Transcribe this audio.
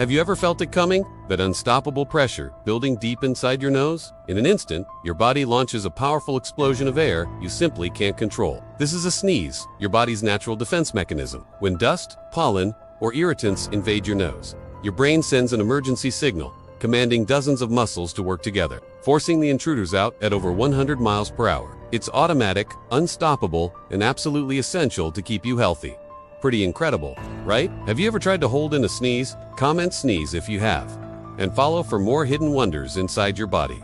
Have you ever felt it coming? That unstoppable pressure building deep inside your nose? In an instant, your body launches a powerful explosion of air you simply can't control. This is a sneeze, your body's natural defense mechanism. When dust, pollen, or irritants invade your nose, your brain sends an emergency signal, commanding dozens of muscles to work together, forcing the intruders out at over 100 miles per hour. It's automatic, unstoppable, and absolutely essential to keep you healthy. Pretty incredible, right? Have you ever tried to hold in a sneeze? Comment sneeze if you have. And follow for more hidden wonders inside your body.